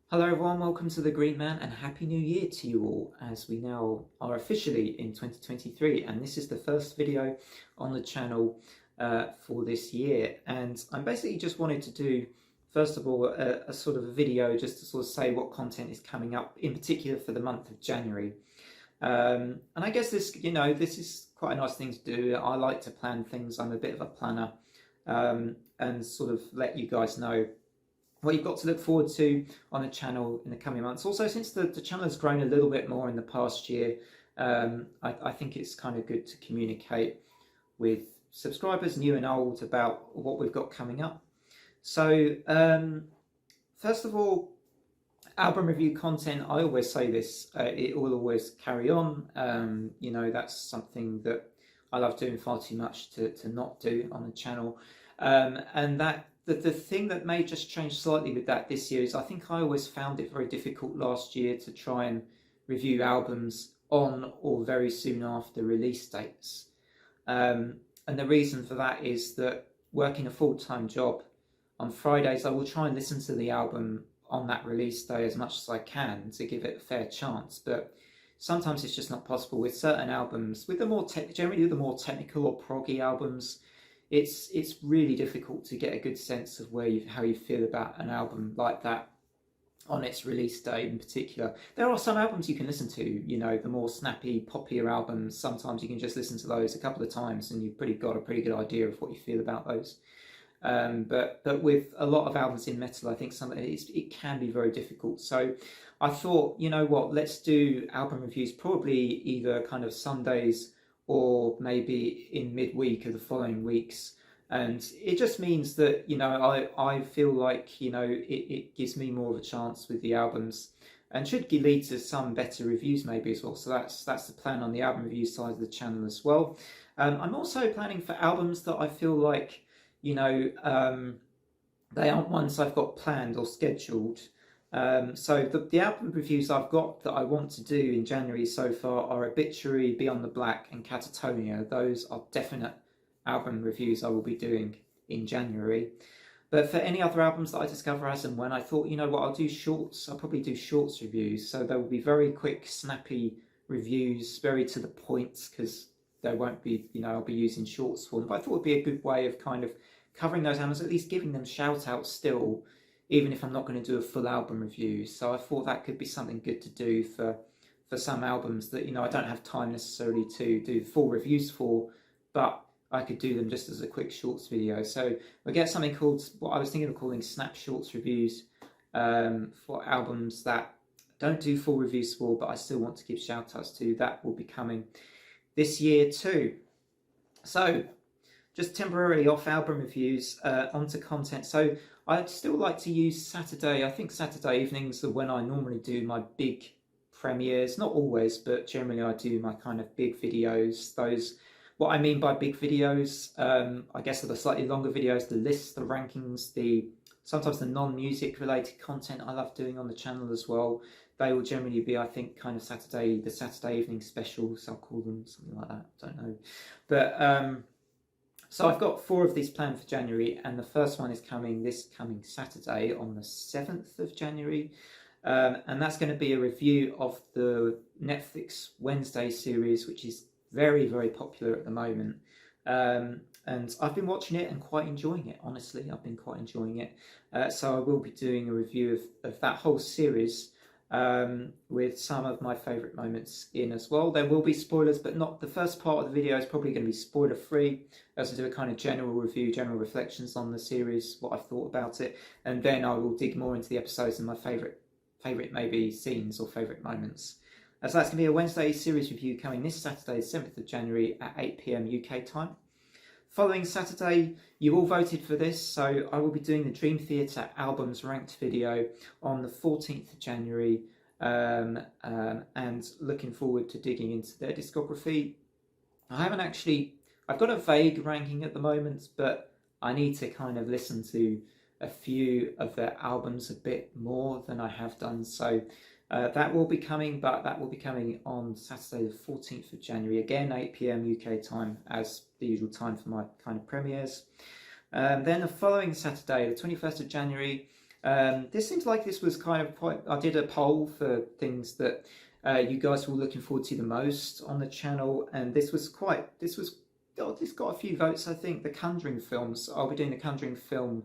Hello everyone, welcome to The Green Man and Happy New Year to you all as we now are officially in 2023 and this is the first video on the channel for this year, and I'm basically just wanted to do first of all a sort of a video just to sort of say what content is coming up in particular for the month of January. And I guess this is quite a nice thing to do. I like to plan things. I'm a bit of a planner, and sort of let you guys know what you've got to look forward to on the channel in the coming months. Also, since the channel has grown a little bit more in the past year, I think it's kind of good to communicate with subscribers, new and old, about what we've got coming up. So, first of all, album review content, I always say this, it will always carry on. That's something that I love doing far too much to not do on the channel. And the thing that may just change slightly with that this year is I think I always found it very difficult last year to try and review albums on or very soon after release dates. And the reason for that is that working a full-time job, on Fridays I will try and listen to the album on that release day as much as I can to give it a fair chance, but sometimes it's just not possible with certain albums. With generally the more technical or proggy albums, it's really difficult to get a good sense of how you feel about an album like that on its release day in particular. There are some albums you can listen to, the more snappy, poppier albums. Sometimes you can just listen to those a couple of times and you've got a pretty good idea of what you feel about those. But with a lot of albums in metal, I think it can be very difficult. So I thought, you know what, let's do album reviews probably either kind of Sundays or maybe in midweek of the following weeks. And it just means that, I feel like, it gives me more of a chance with the albums and should lead to some better reviews maybe as well. So that's the plan on the album review side of the channel as well. I'm also planning for albums that I feel like, they aren't ones I've got planned or scheduled. So the album reviews I've got that I want to do in January so far are Obituary, Beyond the Black and Catatonia. Those are definite album reviews I will be doing in January. But for any other albums that I discover as and when, I thought, I'll do shorts. I'll probably do shorts reviews. So there will be very quick, snappy reviews, very to the point, because there won't be, I'll be using shorts for them. But I thought it would be a good way of kind of covering those albums, at least giving them shout outs still, even if I'm not going to do a full album review. So I thought that could be something good to do for some albums that, I don't have time necessarily to do full reviews for, but I could do them just as a quick shorts video. So we'll get something called, what I was thinking of calling snap shorts reviews, for albums that don't do full reviews for, but I still want to give shout outs to. That will be coming this year too. So just temporarily off album reviews, onto content. So I'd still like to use Saturday. I think Saturday evenings are when I normally do my big premieres. Not always, but generally I do my kind of big videos. What I mean by big videos, I guess are the slightly longer videos, the lists, the rankings, sometimes the non-music related content I love doing on the channel as well. They will generally be, I think, kind of the Saturday evening specials, I'll call them, something like that, I don't know. But so I've got 4 of these planned for January, and the first one is coming Saturday on the 7th of January. And that's going to be a review of the Netflix Wednesday series, which is very, very popular at the moment. And I've been watching it and quite enjoying it, honestly. I've been quite enjoying it. So I will be doing a review of that whole series, with some of my favourite moments in as well. There will be spoilers, but not the first part of the video is probably going to be spoiler free, as I do a kind of general review, general reflections on the series, what I've thought about it, and then I will dig more into the episodes and my favourite maybe scenes or favourite moments. So that's going to be a Wednesday series review coming this Saturday, 7th of January at 8 PM UK time. Following Saturday, you all voted for this, so I will be doing the Dream Theater albums ranked video on the 14th of January, and looking forward to digging into their discography. I've got a vague ranking at the moment, but I need to kind of listen to a few of their albums a bit more than I have done, so that will be coming, but that will be coming on Saturday the 14th of January, again 8 PM UK time, as the usual time for my kind of premieres. Then the following Saturday, the 21st of January, This seems like this was kind of quite. I did a poll for things that you guys were looking forward to the most on the channel, and this was quite. This was. Oh, this got a few votes, I think. The Conjuring films. I'll be doing the Conjuring film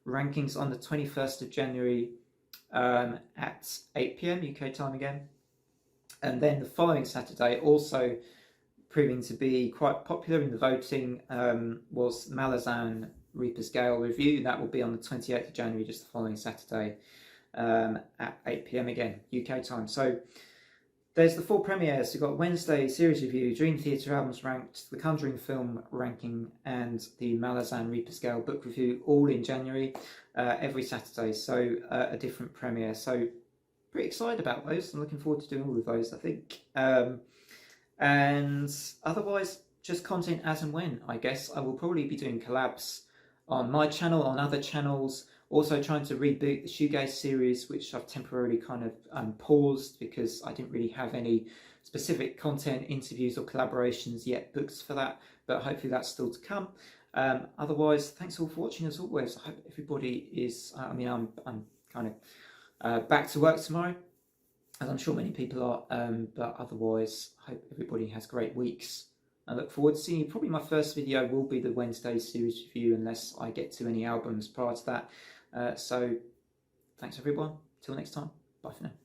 rankings on the 21st of January at 8 p.m. UK time again, and then the following Saturday, also proving to be quite popular in the voting, was Malazan Reaper's Gale review. That will be on the 28th of January, just the following Saturday, at 8 p.m. again, UK time. So there's the 4 premieres. You've got Wednesday series review, Dream Theatre albums ranked, the Conjuring film ranking, and the Malazan Reaper's Gale book review, all in January, every Saturday. So a different premiere. So pretty excited about those. I'm looking forward to doing all of those, I think. And otherwise, just content as and when, I guess. I will probably be doing collabs on my channel, on other channels. Also trying to reboot the Shoegaze series, which I've temporarily kind of paused because I didn't really have any specific content, interviews or collaborations yet booked for that, but hopefully that's still to come. Otherwise, thanks all for watching as always. I hope everybody is, I'm kind of back to work tomorrow, as I'm sure many people are, but otherwise, I hope everybody has great weeks. I look forward to seeing you. Probably my first video will be the Wednesday series review, unless I get to any albums prior to that. So, thanks everyone. Till next time. Bye for now.